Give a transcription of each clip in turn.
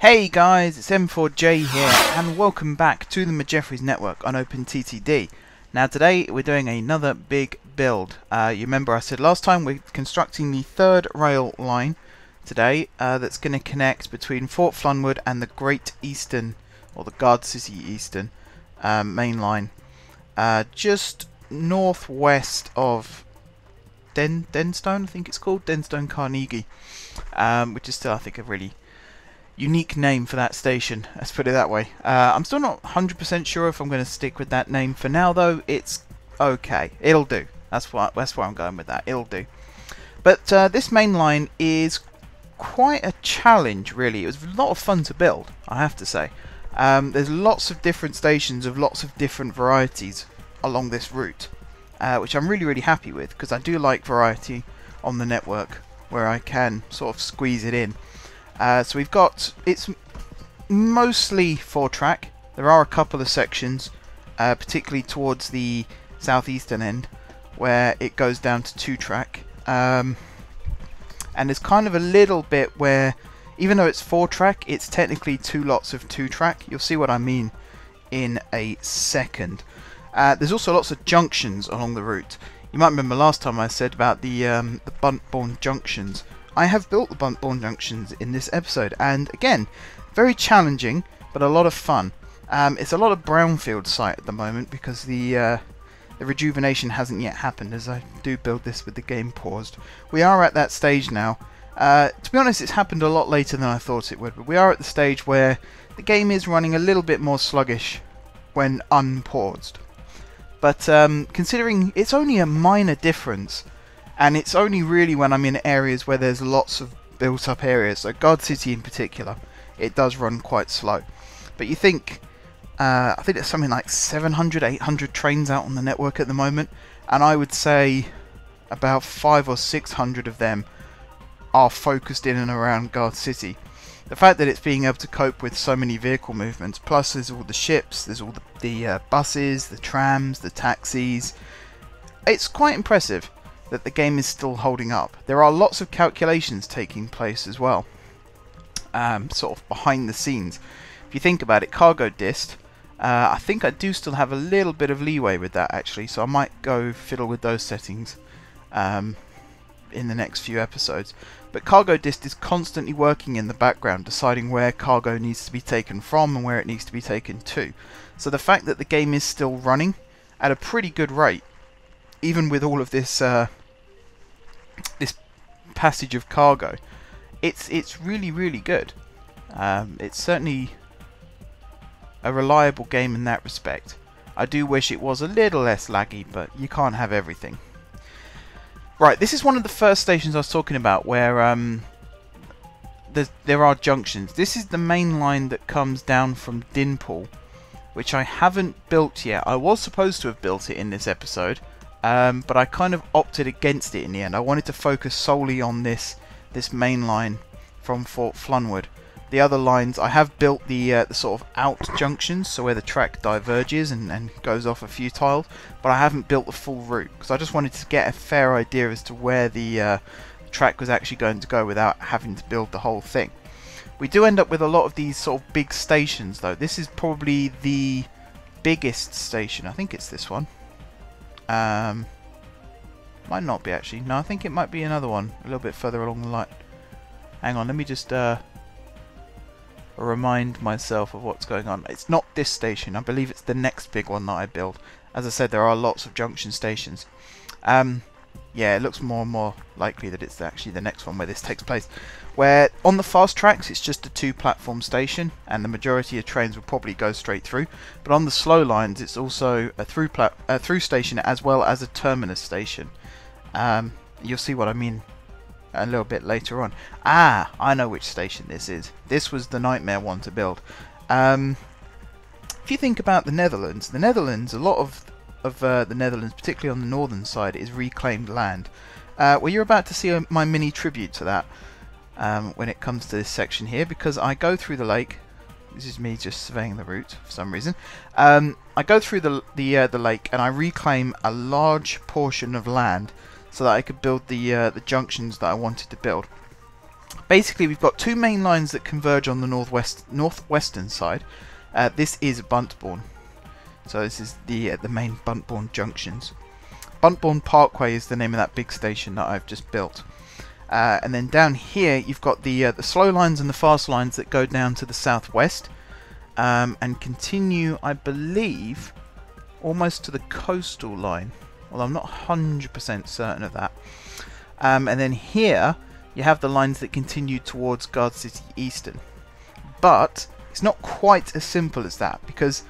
Hey guys, it's M4J here, and welcome back to the Jeffries network on OpenTTD. Now today we're doing another big build. You remember I said last time we're constructing the third rail line today that's going to connect between Fort Flunwood and the Great Eastern, or the Guard City Eastern main line, just northwest of Denstone, I think it's called, Denstone Carnegie, which is still, I think, a really unique name for that station, let's put it that way. I'm still not 100% sure if I'm going to stick with that name for now, though. It's okay, it'll do. That's where I'm going with that, it'll do. But this main line is quite a challenge, really. It was a lot of fun to build, I have to say. There's lots of different stations of lots of different varieties along this route, which I'm really happy with, because I do like variety on the network where I can sort of squeeze it in. So we've got, it's mostly 4-track. There are a couple of sections, particularly towards the southeastern end, where it goes down to 2-track. And there's kind of a little bit where, even though it's 4-track, it's technically 2 lots of 2-track. You'll see what I mean in a second. There's also lots of junctions along the route. You might remember last time I said about the Buntbourne junctions. I have built the Buntbourne junctions in this episode, and again, very challenging, but a lot of fun. It's a lot of brownfield site at the moment because the rejuvenation hasn't yet happened, as I do build this with the game paused. We are at that stage now. To be honest, it's happened a lot later than I thought it would, but we are at the stage where the game is running a little bit more sluggish when unpaused. But considering it's only a minor difference, and it's only really when I'm in areas where there's lots of built-up areas, so Guard City in particular, it does run quite slow. But you think, I think there's something like 700, 800 trains out on the network at the moment, and I would say about 500 or 600 of them are focused in and around Guard City. The fact that it's being able to cope with so many vehicle movements, plus there's all the ships, there's all the buses, the trams, the taxis, it's quite impressive that the game is still holding up. There are lots of calculations taking place as well, sort of behind the scenes. If you think about it, cargo dist, I think I do still have a little bit of leeway with that actually, so I might go fiddle with those settings in the next few episodes. But cargo dist is constantly working in the background, deciding where cargo needs to be taken from and where it needs to be taken to. So the fact that the game is still running at a pretty good rate, even with all of this this passage of cargo, it's really good. It's certainly a reliable game in that respect. I do wish it was a little less laggy, but you can't have everything. Right, this is one of the first stations I was talking about where there are junctions. This is the main line that comes down from Dinpool, which I haven't built yet. I was supposed to have built it in this episode, but I kind of opted against it in the end. I wanted to focus solely on this main line from Fort Flunwood. The other lines, I have built the sort of out junctions, so where the track diverges and goes off a few tiles, but I haven't built the full route, because I just wanted to get a fair idea as to where the track was actually going to go without having to build the whole thing. We do end up with a lot of these sort of big stations though. This is probably the biggest station. I think it's this one. Might not be actually. No, I think it might be another one a little bit further along the line. Hang on, let me just remind myself of what's going on. It's not this station. I believe it's the next big one that I build. As I said, there are lots of junction stations. Yeah, it looks more and more likely that it's actually the next one where this takes place. Where on the fast tracks it's just a 2-platform station, and the majority of trains will probably go straight through. But on the slow lines it's also a through station as well as a terminus station. You'll see what I mean a little bit later on. Ah, I know which station this is. This was the nightmare one to build. If you think about the Netherlands, a lot of the Netherlands, particularly on the northern side, is reclaimed land. Well, you're about to see my mini tribute to that when it comes to this section here, because I go through the lake. This is me just surveying the route for some reason. I go through the lake and I reclaim a large portion of land so that I could build the junctions that I wanted to build. Basically, we've got two main lines that converge on the northwestern side. This is Buntbourne. So this is the main Buntbourne Junctions. Buntbourne Parkway is the name of that big station that I've just built. And then down here you've got the slow lines and the fast lines that go down to the southwest and continue, I believe, almost to the coastal line. Well, I'm not 100% certain of that. And then here you have the lines that continue towards Guard City Eastern. But it's not quite as simple as that, because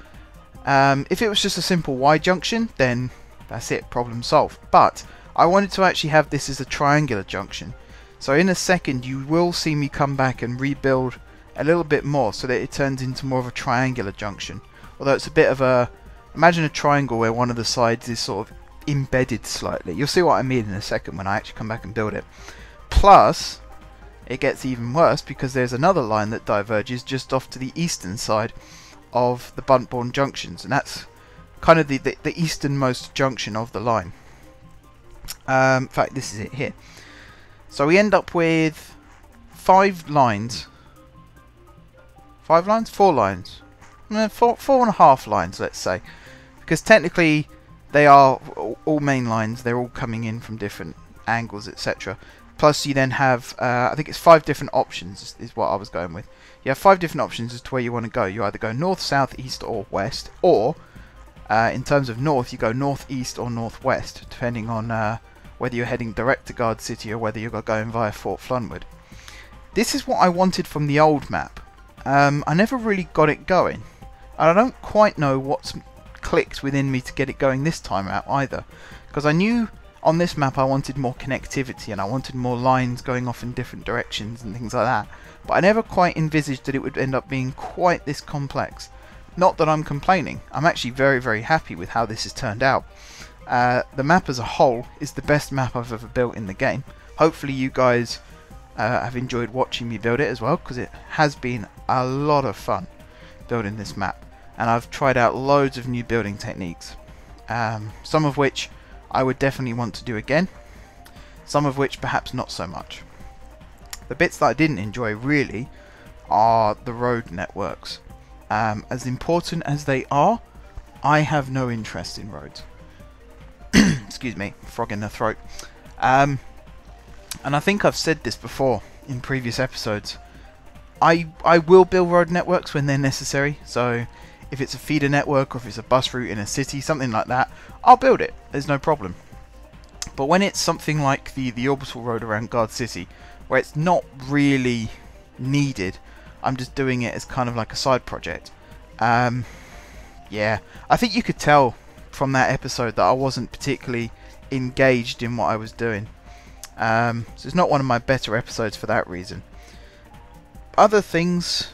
if it was just a simple Y junction, then that's it, problem solved. But I wanted to actually have this as a triangular junction. So in a second you will see me come back and rebuild a little bit more so that it turns into more of a triangular junction. Although it's a bit of a... imagine a triangle where one of the sides is sort of embedded slightly. You'll see what I mean in a second when I actually come back and build it. Plus, it gets even worse because there's another line that diverges just off to the eastern side of the Buntbourne Junctions, and that's kind of the easternmost junction of the line. In fact, this is it here. So we end up with 5 lines. 5 lines? 4 lines. 4.5 lines, let's say. Because technically they are all main lines. They're all coming in from different angles, etc. Plus you then have, I think it's 5 different options is what I was going with. You have 5 different options as to where you want to go. You either go north, south, east or west. Or, in terms of north, you go north, east or northwest, depending on whether you're heading direct to Guard City or whether you're going via Fort Flunwood. This is what I wanted from the old map. I never really got it going. And I don't quite know what's clicked within me to get it going this time out either. Because I knew on this map I wanted more connectivity and I wanted more lines going off in different directions and things like that. But I never quite envisaged that it would end up being quite this complex. Not that I'm complaining. I'm actually very, very happy with how this has turned out. The map as a whole is the best map I've ever built in the game. Hopefully you guys have enjoyed watching me build it as well, because it has been a lot of fun building this map. And I've tried out loads of new building techniques. Some of which I would definitely want to do again. Some of which perhaps not so much. The bits that I didn't enjoy really are the road networks. As important as they are, I have no interest in roads. Excuse me, frog in the throat. And I think I've said this before in previous episodes. I will build road networks when they're necessary. So if it's a feeder network or if it's a bus route in a city, something like that, I'll build it. There's no problem. But when it's something like the orbital road around Guard City, where it's not really needed, I'm just doing it as kind of like a side project. Yeah, I think you could tell from that episode that I wasn't particularly engaged in what I was doing. So it's not one of my better episodes for that reason. Other things,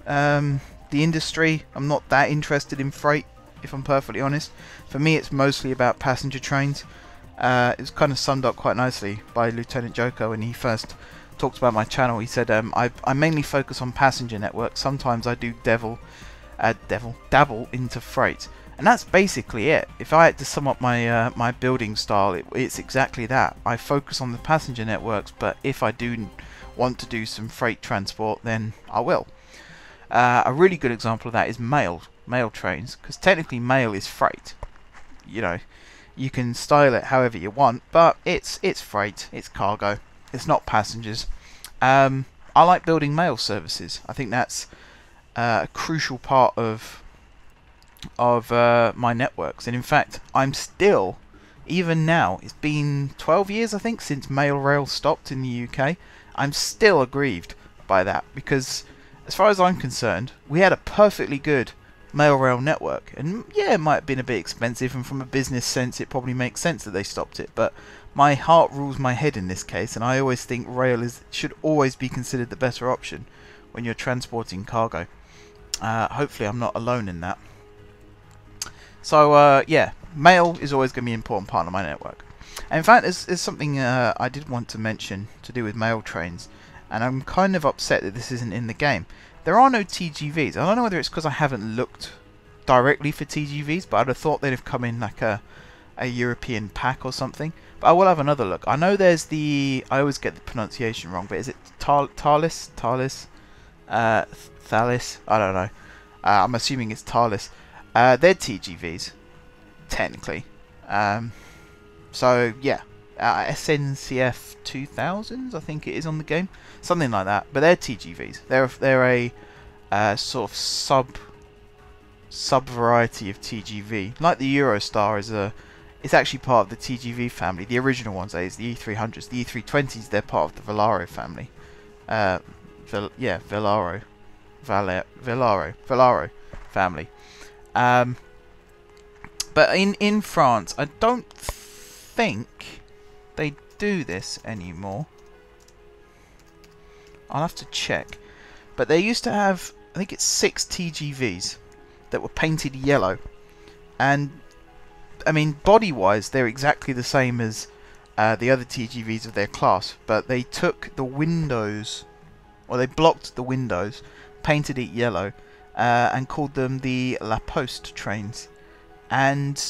the industry, I'm not that interested in freight, if I'm perfectly honest. For me it's mostly about passenger trains. It was kind of summed up quite nicely by Lieutenant Joker when he first talked about my channel. He said, I mainly focus on passenger networks. Sometimes I do dabble into freight. And that's basically it. If I had to sum up my my building style, it's exactly that. I focus on the passenger networks, but if I do want to do some freight transport, then I will. A really good example of that is mail trains, because technically mail is freight. You know, you can style it however you want, but it's freight, it's cargo, it's not passengers. I like building mail services. I think that's a crucial part of my networks, and in fact I'm still, even now, it's been 12 years I think since mail rail stopped in the UK, I'm still aggrieved by that, because as far as I'm concerned we had a perfectly good mail rail network, and yeah, it might have been a bit expensive, and from a business sense it probably makes sense that they stopped it, but my heart rules my head in this case, and I always think rail should always be considered the better option when you're transporting cargo. Hopefully I'm not alone in that. So yeah, mail is always going to be an important part of my network. And in fact, there's something I did want to mention to do with mail trains, and I'm kind of upset that this isn't in the game. There are no TGVs. I don't know whether it's because I haven't looked directly for TGVs, but I'd have thought they'd have come in like a a European pack or something. But I will have another look. I know there's the... I always get the pronunciation wrong, but is it Thales? Thales? Thalis? I don't know. I'm assuming it's Thales. They're TGVs, technically. So, yeah. SNCF 2000s, I think it is on the game. Something like that. But they're TGVs. They're a sort of sub variety of TGV. Like the Eurostar is it's actually part of the TGV family. The original ones, that is, the E300s. The E320s, they're part of the Velaro family. Velaro family. But in France, I don't think they do this anymore. I'll have to check. But they used to have, I think it's 6 TGVs that were painted yellow. And, I mean, body-wise, they're exactly the same as the other TGVs of their class. But they took the windows, or they blocked the windows, painted it yellow, and called them the La Poste trains. And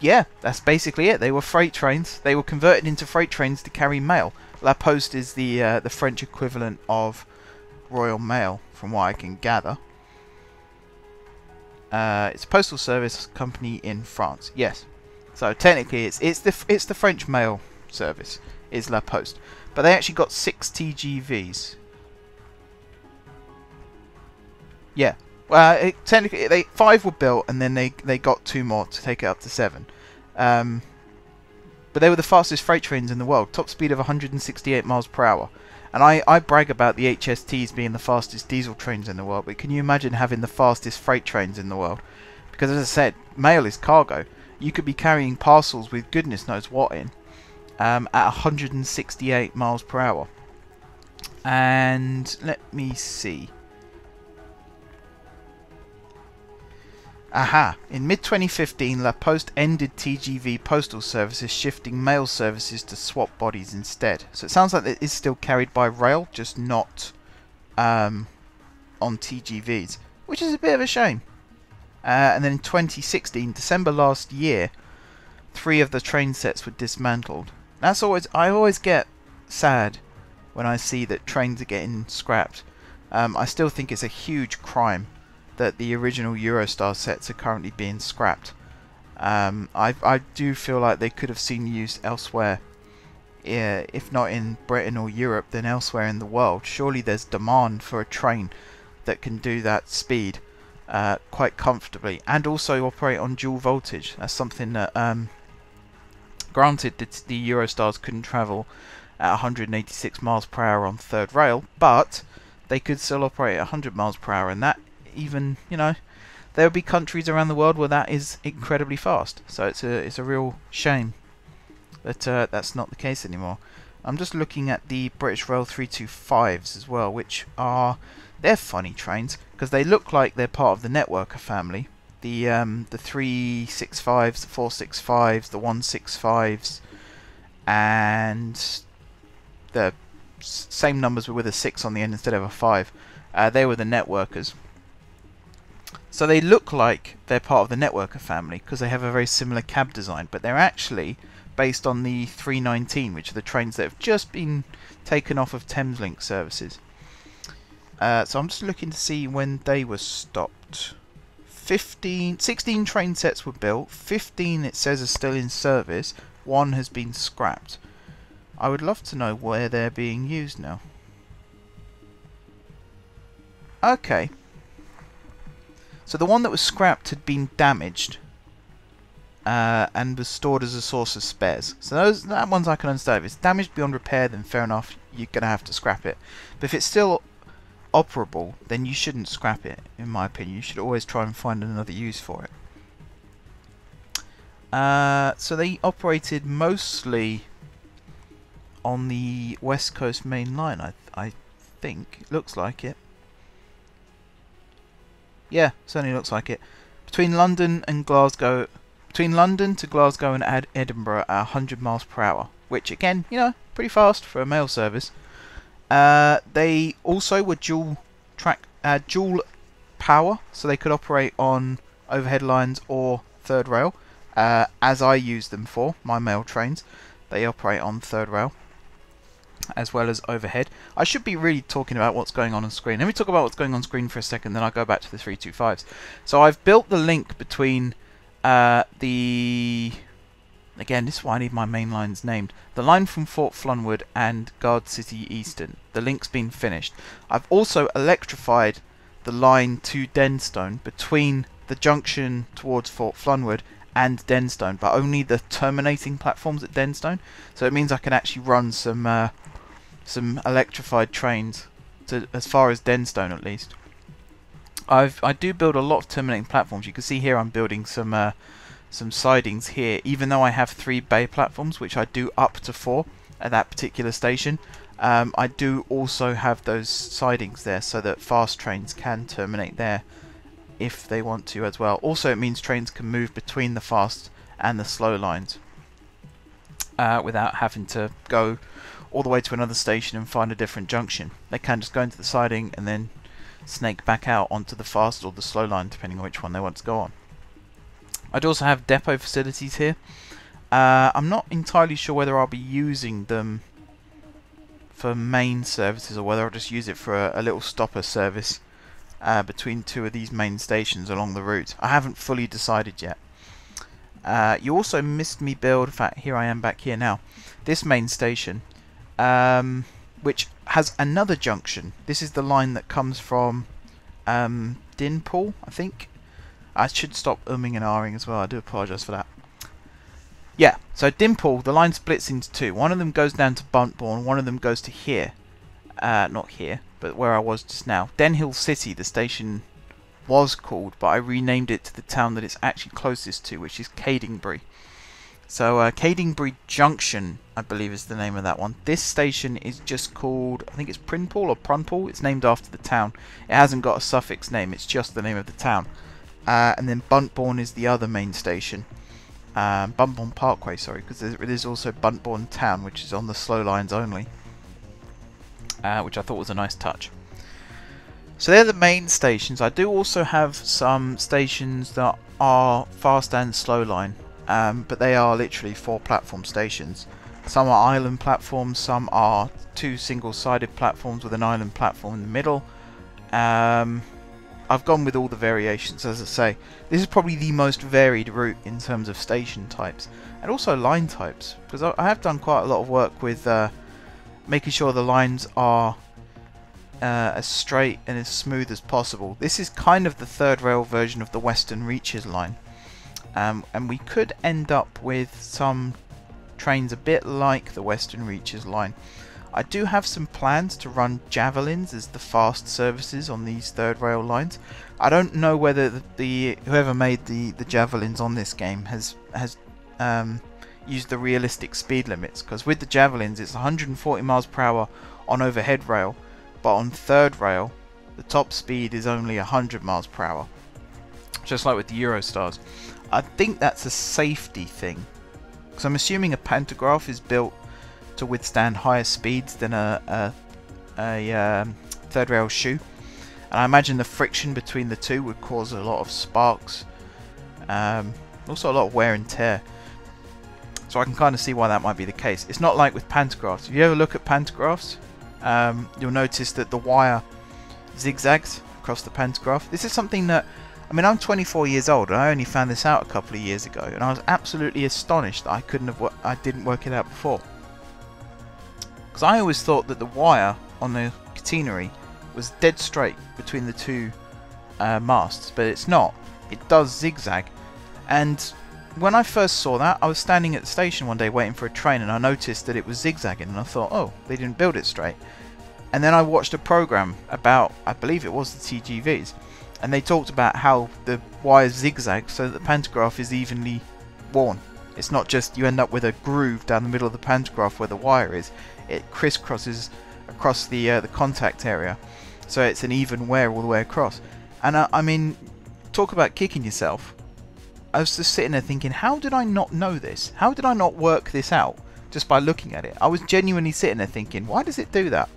yeah, that's basically it. They were freight trains. They were converted into freight trains to carry mail. La Poste is the French equivalent of Royal Mail, from what I can gather. It's a postal service company in France. Yes, so technically it's the French mail service is La Poste, but they actually got 6 TGVs. Yeah. Well, technically, 5 were built, and then they got 2 more to take it up to 7. But they were the fastest freight trains in the world, top speed of 168 miles per hour. And I brag about the HSTs being the fastest diesel trains in the world, but can you imagine having the fastest freight trains in the world? Because as I said, mail is cargo. You could be carrying parcels with goodness knows what in, at 168 miles per hour. And let me see. Aha! In mid-2015, La Poste ended TGV postal services, shifting mail services to swap bodies instead. So it sounds like it is still carried by rail, just not on TGVs, which is a bit of a shame. And then in 2016, December last year, 3 of the train sets were dismantled. I always get sad when I see that trains are getting scrapped. I still think it's a huge crime that the original Eurostar sets are currently being scrapped. I do feel like they could have seen use elsewhere. If not in Britain or Europe, then elsewhere in the world. Surely there's demand for a train that can do that speed quite comfortably, and also operate on dual voltage. That's something that, granted, the Eurostars couldn't travel at 186 miles per hour on third rail, but they could still operate at 100 miles per hour, and that even, you know, there will be countries around the world where that is incredibly fast. So it's a real shame that that's not the case anymore. I'm just looking at the British Rail 325s as well, which they're funny trains because they look like they're part of the Networker family. The 365s, the 465s, the 165s, and the same numbers but with a 6 on the end instead of a 5. They were the Networkers. So they look like they're part of the Networker family because they have a very similar cab design, but they're actually based on the 319, which are the trains that have just been taken off of Thameslink services. So I'm just looking to see when they were stopped. 16 train sets were built, 15 it says are still in service, 1 has been scrapped. I would love to know where they're being used now. Okay. So the one that was scrapped had been damaged and was stored as a source of spares. So that ones I can understand. If it's damaged beyond repair, then fair enough, you're going to have to scrap it. But if it's still operable, then you shouldn't scrap it, in my opinion. You should always try and find another use for it. So they operated mostly on the West Coast Main Line, I think. It looks like it. Yeah, certainly looks like it. Between London to Glasgow and Edinburgh at 100 miles per hour, which again, you know, pretty fast for a mail service. They also were dual power, so they could operate on overhead lines or third rail. as I use them for my mail trains. They operate on third rail as well as overhead. I should be really talking about what's going on screen. Let me talk about what's going on screen for a second, then I'll go back to the 325s. So I've built the link between again, this is why I need my main lines named. The line from Fort Flunwood and Guard City Eastern. The link's been finished. I've also electrified the line to Denstone between the junction towards Fort Flunwood and Denstone, but only the terminating platforms at Denstone. So it means I can actually run some electrified trains to as far as Denstone at least. I do build a lot of terminating platforms. You can see here I'm building some sidings here, even though I have 3 bay platforms, which I do up to 4 at that particular station. I do also have those sidings there so that fast trains can terminate there if they want to as well. Also, it means trains can move between the fast and the slow lines without having to go all the way to another station and find a different junction. They can just go into the siding and then snake back out onto the fast or the slow line, depending on which one they want to go on. I do also have depot facilities here. I'm not entirely sure whether I'll be using them for main services or whether I'll just use it for a little stopper service between 2 of these main stations along the route. I haven't fully decided yet. You also missed me build, in fact here I am back here now, this main station, which has another junction. This is the line that comes from Dinpool, I think. I should stop umming and ahhing as well, I do apologise for that. Yeah, so Dinpool, the line splits into 2. One of them goes down to Buntbourne, one of them goes to here. Not here, but where I was just now. Denhill City, the station was called, but I renamed it to the town that it's actually closest to, which is Cadingbury. So Cadingbury Junction, I believe is the name of that one. This station is just called, I think it's Prinpool or Prunpool. It's named after the town. It hasn't got a suffix name, it's just the name of the town. And then Buntbourne is the other main station. Buntbourne Parkway, sorry, because there is also Buntbourne Town, which is on the slow lines only. Which I thought was a nice touch. So they're the main stations. I do also have some stations that are fast and slow line, but they are literally 4 platform stations. Some are island platforms, some are 2 single-sided platforms with an island platform in the middle. I've gone with all the variations, as I say. This is probably the most varied route in terms of station types and also line types, because I have done quite a lot of work with making sure the lines are as straight and as smooth as possible. This is kind of the third rail version of the Western Reaches line, and we could end up with some trains a bit like the Western Reaches line. I do have some plans to run Javelins as the fast services on these third rail lines. I don't know whether whoever made the Javelins on this game has used the realistic speed limits, because with the Javelins it's 140 miles per hour on overhead rail, but on third rail the top speed is only 100 miles per hour, just like with the Eurostars. I think that's a safety thing, because I'm assuming a pantograph is built to withstand higher speeds than a third rail shoe, and I imagine the friction between the two would cause a lot of sparks, also a lot of wear and tear. So I can kind of see why that might be the case. It's not like with pantographs. If you ever look at pantographs, you'll notice that the wire zigzags across the pantograph. This is something that, I mean, I'm 24 years old and I only found this out a couple of years ago, and I was absolutely astonished that I didn't work it out before. Because I always thought that the wire on the catenary was dead straight between the 2 masts, but it's not. It does zigzag. And when I first saw that, I was standing at the station one day waiting for a train, and I noticed that it was zigzagging, and I thought, oh, they didn't build it straight. And then I watched a program about, I believe it was the TGVs, and they talked about how the wires zigzag so that the pantograph is evenly worn. It's not just you end up with a groove down the middle of the pantograph where the wire is. It crisscrosses across the contact area, so it's an even wear all the way across. And I mean, talk about kicking yourself. I was just sitting there thinking, how did I not know this? How did I not work this out just by looking at it? I was genuinely sitting there thinking, why does it do that?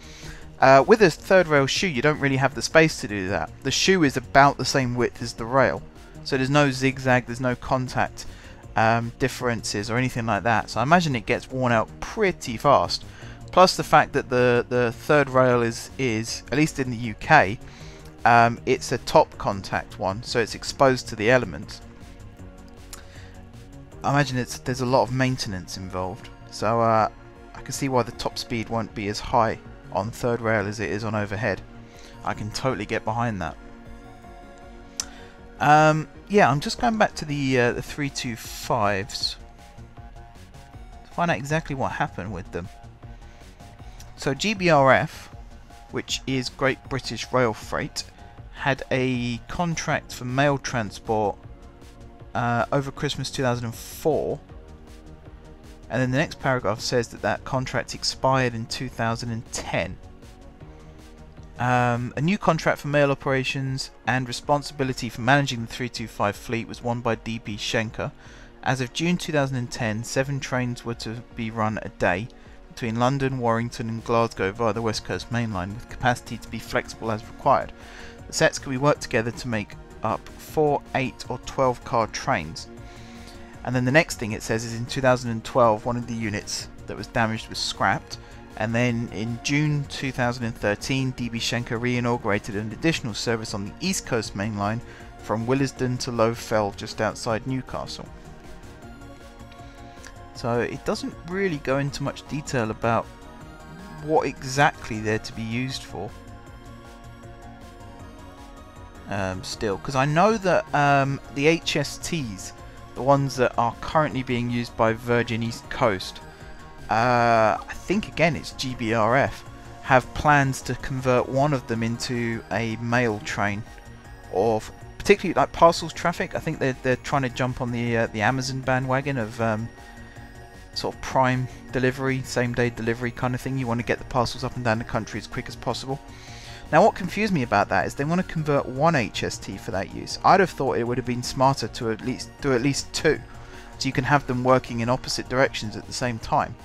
With a third rail shoe, you don't really have the space to do that. The shoe is about the same width as the rail, so there's no zigzag, there's no contact differences or anything like that. So I imagine it gets worn out pretty fast. Plus the fact that the third rail is at least in the UK, it's a top contact one, so it's exposed to the elements. I imagine there's a lot of maintenance involved. So I can see why the top speed won't be as high on third rail as it is on overhead. I can totally get behind that. Yeah, I'm just going back to the 325s to find out exactly what happened with them. So GBRF, which is Great British Rail Freight, had a contract for mail transport over Christmas 2004, and then the next paragraph says that contract expired in 2010. A new contract for mail operations and responsibility for managing the 325 fleet was won by DB Schenker. As of June 2010, 7 trains were to be run a day between London, Warrington and Glasgow via the West Coast Main Line, with capacity to be flexible as required. The sets could be worked together to make up 4, 8 or 12 car trains. And then the next thing it says is in 2012 one of the units that was damaged was scrapped. And then in June 2013, DB Schenker re-inaugurated an additional service on the East Coast Main Line from Willesden to Low Fell, just outside Newcastle. So it doesn't really go into much detail about what exactly they're to be used for. Still, because I know that the HSTs, the ones that are currently being used by Virgin East Coast, I think again it's GBRF, have plans to convert one of them into a mail train, or particularly like parcels traffic. I think they're trying to jump on the Amazon bandwagon of sort of prime delivery, same day delivery kind of thing. You want to get the parcels up and down the country as quick as possible. Now what confused me about that is they want to convert one HST for that use. I'd have thought it would have been smarter to at least do at least 2, so you can have them working in opposite directions at the same time.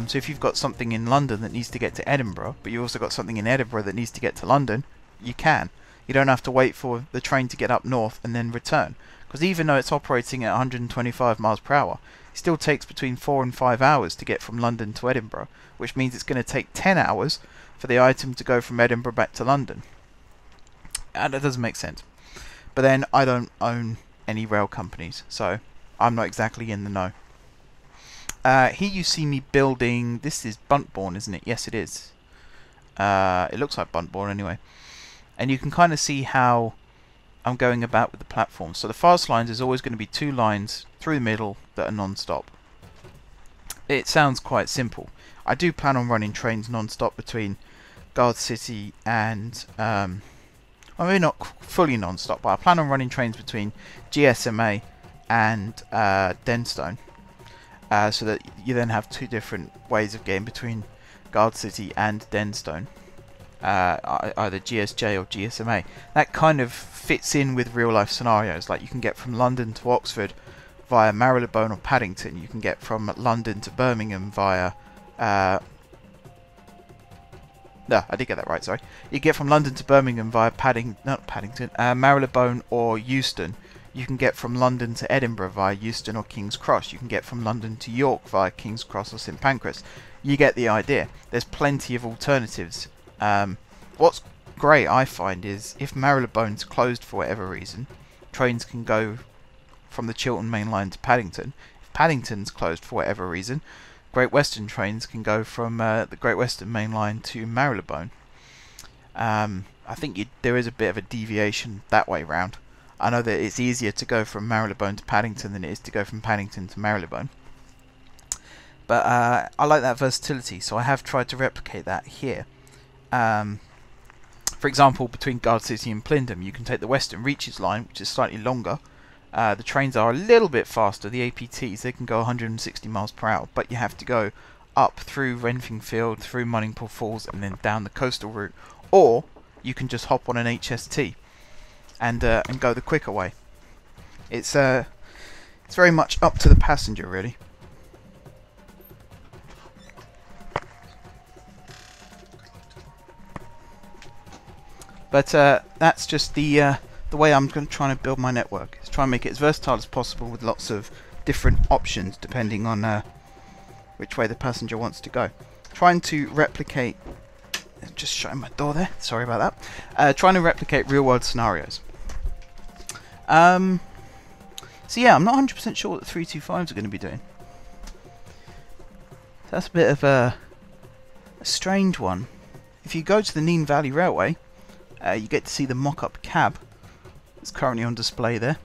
So if you've got something in London that needs to get to Edinburgh, but you've also got something in Edinburgh that needs to get to London, you can. You don't have to wait for the train to get up north and then return. Because even though it's operating at 125 miles per hour, it still takes between 4 and 5 hours to get from London to Edinburgh, which means it's going to take 10 hours for the item to go from Edinburgh back to London. And that doesn't make sense. But then I don't own any rail companies, so I'm not exactly in the know. Here you see me building, this is Buntbourne, isn't it? Yes, it is. It looks like Buntbourne anyway. And you can kind of see how I'm going about with the platform. So the fast lines is always going to be 2 lines through the middle that are non-stop. It sounds quite simple. I do plan on running trains non-stop between Guard City and, well, maybe not fully non-stop, but I plan on running trains between GSMA and Denstone. So that you then have 2 different ways of getting between Guard City and Denstone, either GSJ or GSMA. That kind of fits in with real life scenarios, like you can get from London to Oxford via Marylebone or Paddington. You can get from London to Birmingham via no, I did get that right, sorry. You get from London to Birmingham via Marylebone or Euston. You can get from London to Edinburgh via Euston or King's Cross. You can get from London to York via King's Cross or St Pancras. You get the idea. There's plenty of alternatives. What's great, I find, is if Marylebone's closed for whatever reason, trains can go from the Chiltern Main Line to Paddington. If Paddington's closed for whatever reason, Great Western trains can go from the Great Western Main Line to Marylebone. I think there is a bit of a deviation that way round. I know that it's easier to go from Marylebone to Paddington than it is to go from Paddington to Marylebone. But I like that versatility, so I have tried to replicate that here. For example, between Guard City and Plindon, you can take the Western Reaches line, which is slightly longer. The trains are a little bit faster. The APTs, they can go 160 miles per hour, but you have to go up through Renfingfield, through Munningpool Falls, and then down the coastal route. Or you can just hop on an HST and go the quicker way. It's very much up to the passenger, really. But that's just the way I'm trying to build my network. Is try and make it as versatile as possible with lots of different options depending on which way the passenger wants to go. Trying to replicate, just shutting my door there, sorry about that, trying to replicate real world scenarios. So yeah, I'm not 100% sure what the 325s are going to be doing. That's a bit of a strange one. If you go to the Nene Valley Railway, you get to see the mock-up cab. It's currently on display there.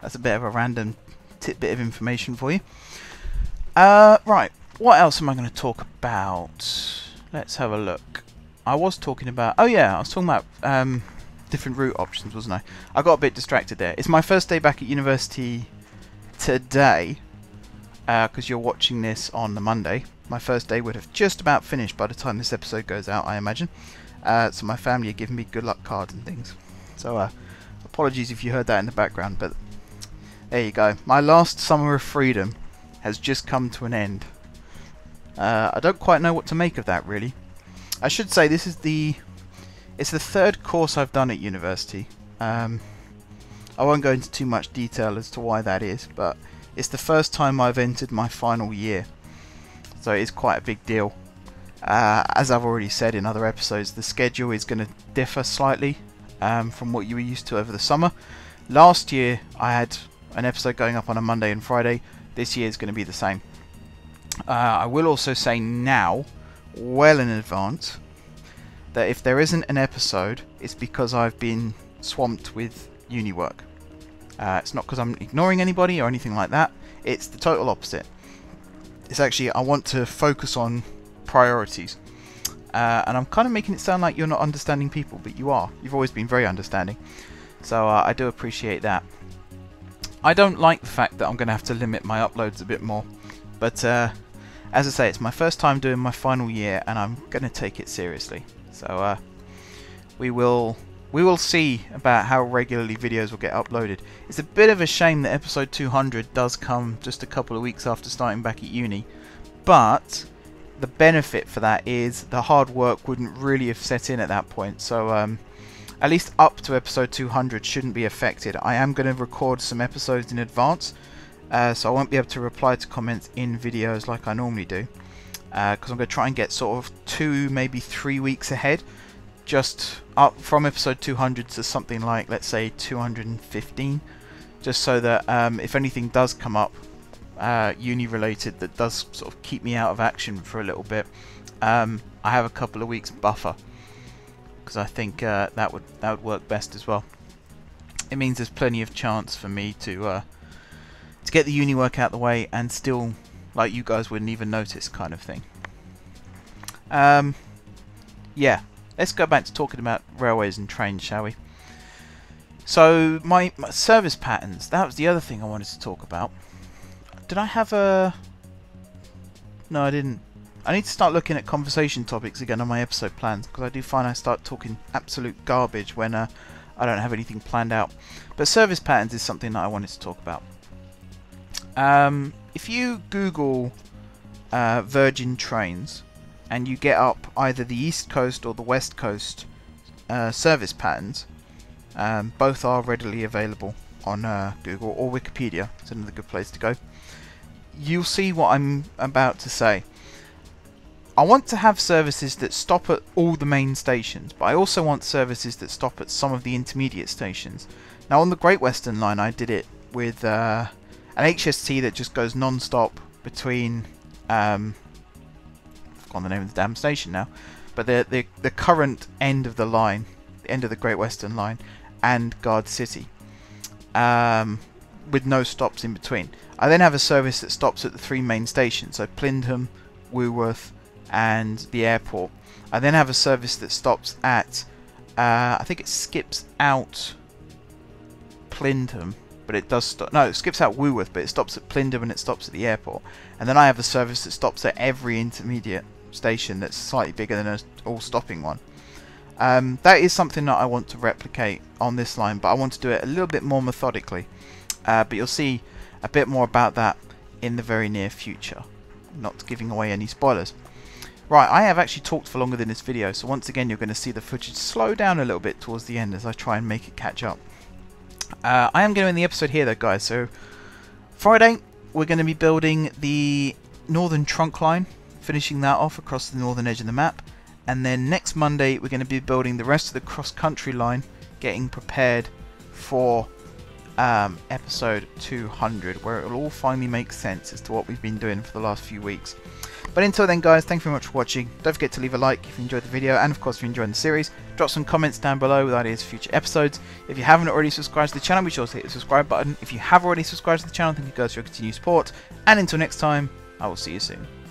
That's a bit of a random tidbit of information for you. Right, what else am I going to talk about? Let's have a look. I was talking about... oh yeah, I was talking about different route options, wasn't I? I got a bit distracted there. It's my first day back at university today, because you're watching this on the Monday. My first day would have just about finished by the time this episode goes out, I imagine. So my family are giving me good luck cards and things. So apologies if you heard that in the background, but there you go. My last summer of freedom has just come to an end. I don't quite know what to make of that, really. I should say this is it's the third course I've done at university. I won't go into too much detail as to why that is, but it's the first time I've entered my final year. So it is quite a big deal. As I've already said in other episodes, the schedule is going to differ slightly from what you were used to over the summer. Last year I had an episode going up on a Monday and Friday. This year is going to be the same. I will also say now, well in advance, that if there isn't an episode, it's because I've been swamped with uni work. It's not because I'm ignoring anybody or anything like that. It's the total opposite. It's actually, I want to focus on priorities. And I'm kind of making it sound like you're not understanding people, but you are. You've always been very understanding. So I do appreciate that. I don't like the fact that I'm going to have to limit my uploads a bit more. But as I say, it's my first time doing my final year, and I'm going to take it seriously. So we will see about how regularly videos will get uploaded. It's a bit of a shame that episode 200 does come just a couple of weeks after starting back at uni, but the benefit for that is the hard work wouldn't really have set in at that point. So at least up to episode 200 shouldn't be affected. I am going to record some episodes in advance, so I won't be able to reply to comments in videos like I normally do, because I'm going to try and get sort of 2, maybe 3 weeks ahead, just up from episode 200 to something like, let's say, 215, just so that if anything does come up uni related that does sort of keep me out of action for a little bit, I have a couple of weeks buffer, because I think that would work best as well. It means there's plenty of chance for me to get the uni work out the way and still, like, you guys wouldn't even notice, kind of thing. Yeah, let's go back to talking about railways and trains, shall we? So my service patterns, that was the other thing I wanted to talk about. Did I have a... No, I didn't. I need to start looking at conversation topics again on my episode plans, because I do find I start talking absolute garbage when I don't have anything planned out. But service patterns is something that I wanted to talk about. If you Google Virgin trains and you get up either the East Coast or the West Coast service patterns, both are readily available on Google or Wikipedia. It's another good place to go. You'll see what I'm about to say. I want to have services that stop at all the main stations, but I also want services that stop at some of the intermediate stations. Now on the Great Western Line I did it with an HST that just goes non-stop between I've forgotten the name of the damn station now, but the current end of the line, the end of the Great Western Line, and Guard City, with no stops in between. I then have a service that stops at the 3 main stations, so Plindham, Woolworth and the airport. I then have a service that stops at I think it skips out Plindham, but it does stop. No, it skips out Woolworth, but it stops at Plindham and it stops at the airport. And then I have a service that stops at every intermediate station that's slightly bigger than an all-stopping one. That is something that I want to replicate on this line, but I want to do it a little bit more methodically. But you'll see a bit more about that in the very near future. Not giving away any spoilers. Right, I have actually talked for longer than this video, so once again you're going to see the footage slow down a little bit towards the end as I try and make it catch up. I am going to end the episode here though, guys, so Friday, we're going to be building the northern trunk line, finishing that off across the northern edge of the map. And then next Monday, we're going to be building the rest of the cross-country line, getting prepared for episode 200, where it will all finally make sense as to what we've been doing for the last few weeks. But until then, guys, thank you very much for watching. Don't forget to leave a like if you enjoyed the video, and of course if you're enjoying the series, drop some comments down below with ideas for future episodes. If you haven't already subscribed to the channel, be sure to hit the subscribe button. If you have already subscribed to the channel, thank you guys for your continued support, and until next time, I will see you soon.